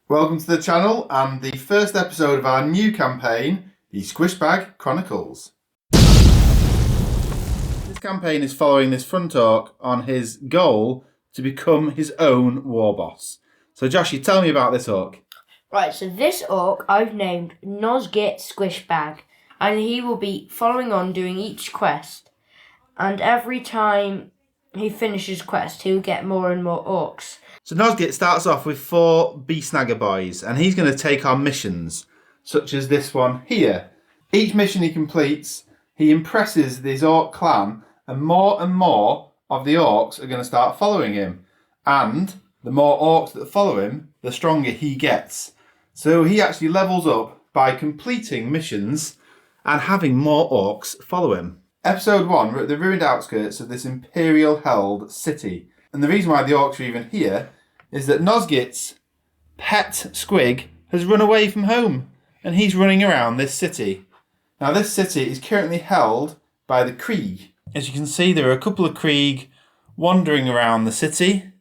Welcome to the channel and the first episode of our new campaign, the Squishbag Chronicles. This campaign is following this front orc on his goal to become his own warboss. So Joshy, tell me about this orc. Right, so this orc I've named Nozgit Squishbag, and he will be following on doing each quest, and every time he finishes quest he'll get more and more orcs. So Nozgit starts off with 4 Beastnagger boys, and he's going to take on missions, such as this one here. Each mission he completes, he impresses this orc clan, and more of the orcs are going to start following him. And the more orcs that follow him, the stronger he gets. So he actually levels up by completing missions and having more orcs follow him. Episode 1, we're at the ruined outskirts of this Imperial-held city. And the reason why the orcs are even here is that Nozgit's pet squig has run away from home and he's running around this city. Now this city is currently held by the Krieg. As you can see, there are a couple of Krieg wandering around the city,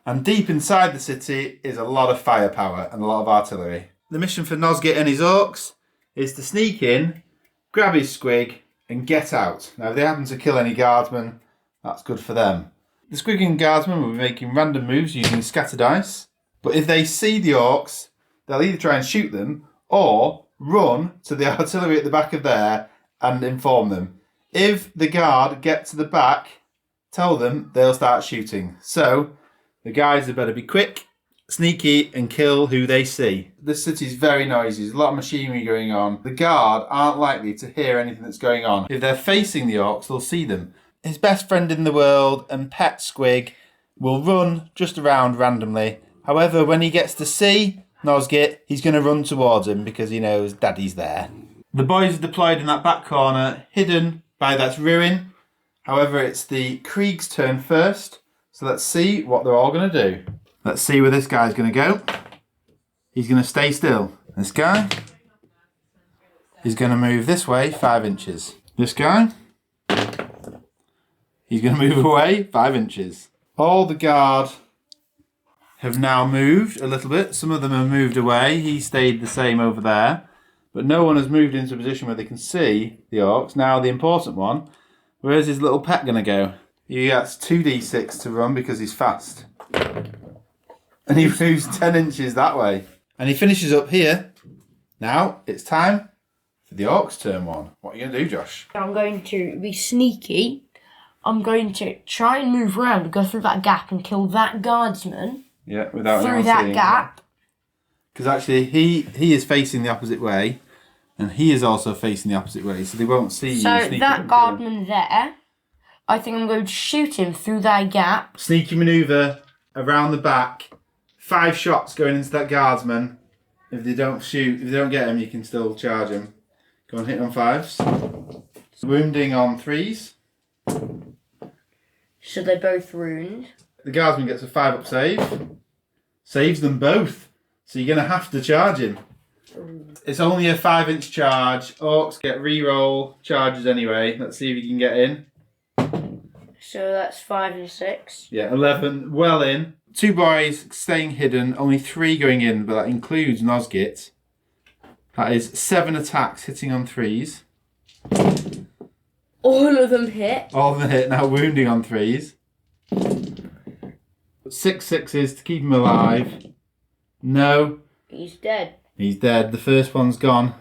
and deep inside the city is a lot of firepower and a lot of artillery. The mission for Nozgit and his orcs is to sneak in, grab his squig and get out. Now if they happen to kill any guardsmen, that's good for them. The squig and guardsmen will be making random moves using scatter dice, but if they see the orcs, they'll either try and shoot them or run to the artillery at the back of there and inform them. If the guard get to the back, tell them they'll start shooting. So the guys had better be quick, sneaky and kill who they see. This city's very noisy, there's a lot of machinery going on. The guard aren't likely to hear anything that's going on. If they're facing the orcs, they'll see them. His best friend in the world and pet squig will run just around randomly. However, when he gets to see Nozgit, he's going to run towards him because he knows Daddy's there. The boys are deployed in that back corner, hidden by that ruin. However, it's the Krieg's turn first, so let's see what they're all going to do. Let's see where this guy's going to go. He's going to stay still. This guy is going to move this way 5 inches. This guy, he's going to move away 5 inches. All the guard have now moved a little bit. Some of them have moved away. He stayed the same over there. But no one has moved into a position where they can see the orcs. Now the important one, where's his little pet going to go? He gets 2d6 to run because he's fast. And he moves 10 inches that way. And he finishes up here. Now it's time for the orcs turn 1. What are you going to do, Josh? I'm going to be sneaky. I'm going to try and move around and go through that gap and kill that guardsman. Yeah, without through that gap. Because actually he is facing the opposite way, and he is also facing the opposite way, so they won't see you. So that guardman there, I think I'm going to shoot him through that gap. Sneaky manoeuvre around the back. 5 shots going into that guardsman. If they don't get him, you can still charge him. Go on, hit on 5s. Wounding on 3s. So they're both ruined. The guardsman gets a 5-up save. Saves them both. So you're going to have to charge him. It's only a 5-inch charge. Orcs get re-roll charges anyway. Let's see if you can get in. So that's 5 and 6. Yeah, 11. Well in. 2 boys staying hidden. Only 3 going in, but that includes Nozgit. That is 7 attacks hitting on 3s. All of them hit. All of them hit. Now wounding on 3s. 6 6s to keep him alive. No. He's dead. He's dead. The first one's gone.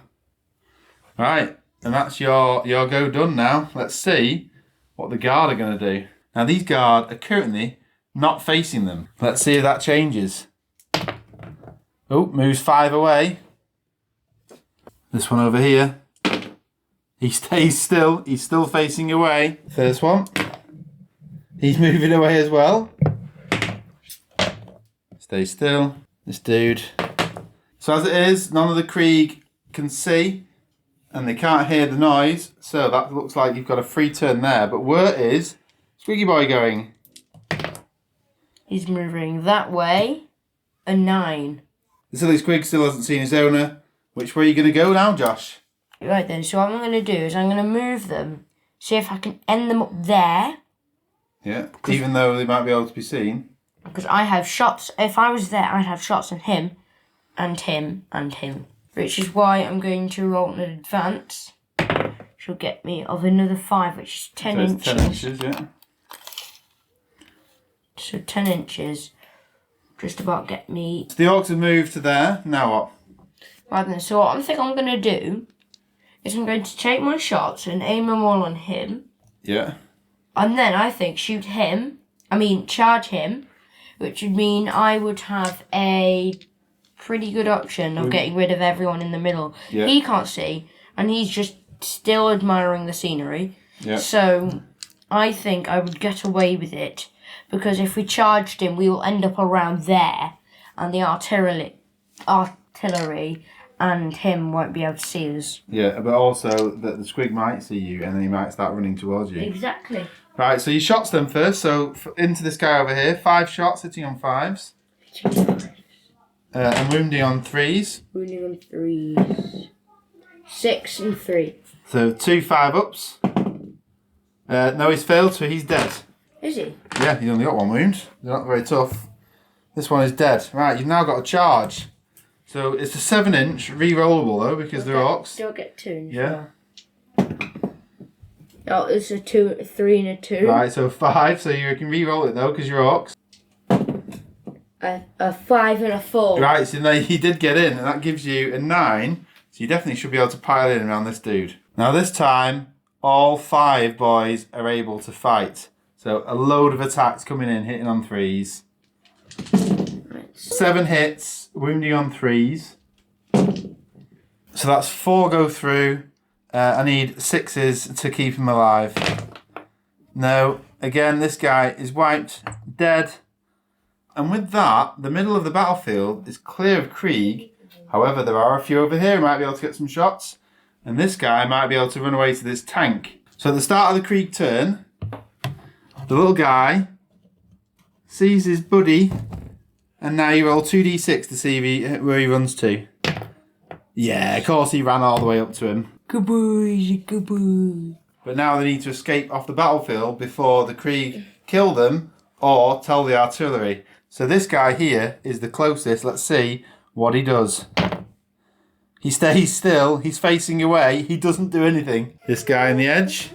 Right, and that's your go done now. Let's see what the guard are going to do. Now these guard are currently not facing them. Let's see if that changes. Oh, moves 5 away. This one over here. He stays still. He's still facing away. First one. He's moving away as well. Stay still. This dude. So as it is, none of the Krieg can see and they can't hear the noise. So that looks like you've got a free turn there. But where is Squiggy Boy going? He's moving that way. A 9. The silly squig still hasn't seen his owner. Which way are you going to go now, Josh? Right then, so what I'm going to do is I'm going to move them. See if I can end them up there. Yeah, even though they might be able to be seen. Because I have shots. If I was there, I'd have shots on him. and him, and him. Which is why I'm going to roll an advance. Which will get me of another 5, which is 10 so inches. 10 inches, yeah. So 10 inches. Just about get me... So the orcs have moved to there. Now what? Right then, so what I think I'm going to do is I'm going to take my shots and aim them all on him. Yeah. And then I think charge him, which would mean I would have a pretty good option of getting rid of everyone in the middle. Yeah. He can't see, and he's just still admiring the scenery. Yeah. So I think I would get away with it, because if we charged him, we will end up around there, and the artillery and him won't be able to see us. Yeah, but also that the squig might see you, and then he might start running towards you. Exactly. Right, so you shots them first. So into this guy over here, 5 shots, hitting on 5s. And wounding on 3s. Wounding on 3s. 6 and 3. So 2 5-ups. No, he's failed, so he's dead. Is he? Yeah, he's only got 1 wound. They're not very tough. This one is dead. Right, you've now got a charge. So it's a 7-inch, re-rollable though, because they're orcs. Do I get 2? Yeah. Oh, it's a 2, a 3 and a 2. Right, so 5, so you can re-roll it though, because you're orcs. A 5 and a 4. Right, so now he did get in, and that gives you a 9. So you definitely should be able to pile in around this dude. Now this time, all 5 boys are able to fight. So a load of attacks coming in, hitting on 3s. 7 hits, wounding on 3s. So that's 4 go through. I need 6s to keep him alive. No, again, this guy is wiped, dead. And with that, the middle of the battlefield is clear of Krieg. However, there are a few over here who might be able to get some shots. And this guy might be able to run away to this tank. So at the start of the Krieg turn, the little guy sees his buddy, and now you roll 2d6 to see where he runs to. Yeah, of course he ran all the way up to him. Good boy, good boy. But now they need to escape off the battlefield before the Krieg kill them or tell the artillery. So this guy here is the closest. Let's see what he does. He stays still. He's facing away. He doesn't do anything. This guy on the edge,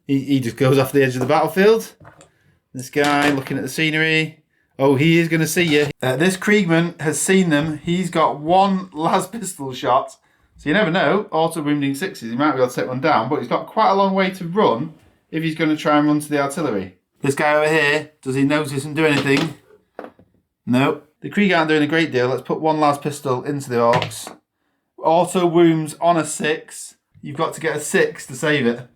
he just goes off the edge of the battlefield. This guy looking at the scenery. Oh, he is going to see you. This Kriegman has seen them. He's got 1 las pistol shot. So you never know. Auto wounding 6s. He might be able to take one down, but he's got quite a long way to run if he's going to try and run to the artillery. This guy over here, does he notice and do anything? No. The Krieg aren't doing a great deal. Let's put 1 las pistol into the Orks. Auto wounds on a 6. You've got to get a 6 to save it.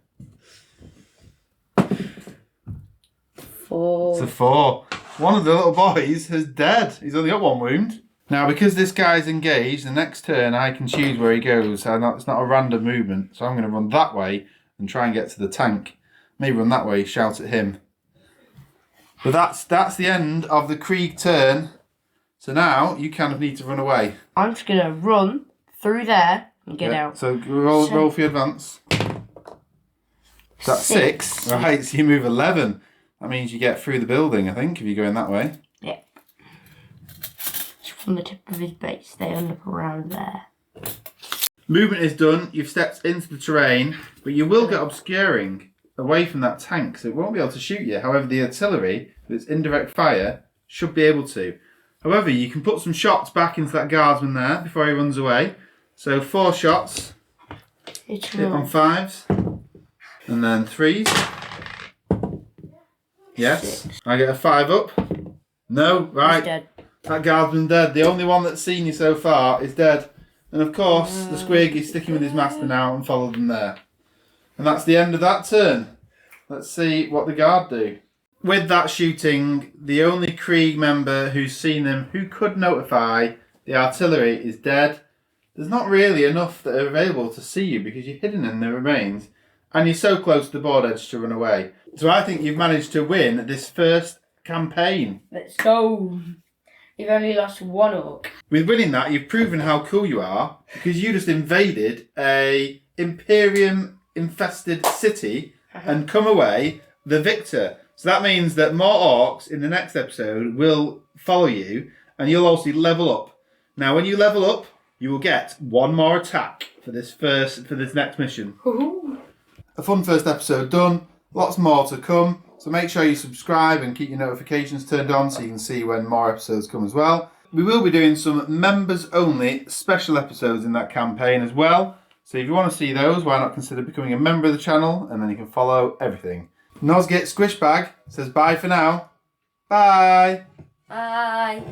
4. It's a 4. One of the little boys is dead. He's only got 1 wound. Now, because this guy's engaged, the next turn I can choose where he goes. So it's not a random movement. So I'm going to run that way and try and get to the tank. Maybe run that way, shout at him. But that's the end of the Krieg turn. So now you kind of need to run away. I'm just going to run through there and get out. So roll for your advance. So that's 6. Right, so you move 11. That means you get through the building, I think, if you're going that way. Yeah. From the tip of his base, they end up around there. Movement is done. You've stepped into the terrain, but you will get obscuring away from that tank, so it won't be able to shoot you. However, the artillery, with its indirect fire, should be able to. However, you can put some shots back into that guardsman there before he runs away. So 4 shots. Hit on 5s. And then 3s. Yes. 6. I get a 5-up. No, right. He's dead. That guardsman dead. The only one that's seen you so far is dead. And of course, the squig is sticking with his master now and followed them there. And that's the end of that turn. Let's see what the guard do. With that shooting, the only Krieg member who's seen them who could notify the artillery is dead. There's not really enough that are available to see you because you're hidden in the remains and you're so close to the board edge to run away. So I think you've managed to win this first campaign. Let's go. You've only lost 1 orc. With winning that, you've proven how cool you are because you just invaded a Imperium infested city and come away the victor. So that means that more orcs in the next episode will follow you and you'll also level up. Now, when you level up, you will get one more attack for this next mission. Woohoo. A fun first episode done. Lots more to come. So make sure you subscribe and keep your notifications turned on so you can see when more episodes come as well. We will be doing some members only special episodes in that campaign as well. So if you want to see those, why not consider becoming a member of the channel, and then you can follow everything. Nozgit Squishbag says bye for now. Bye. Bye.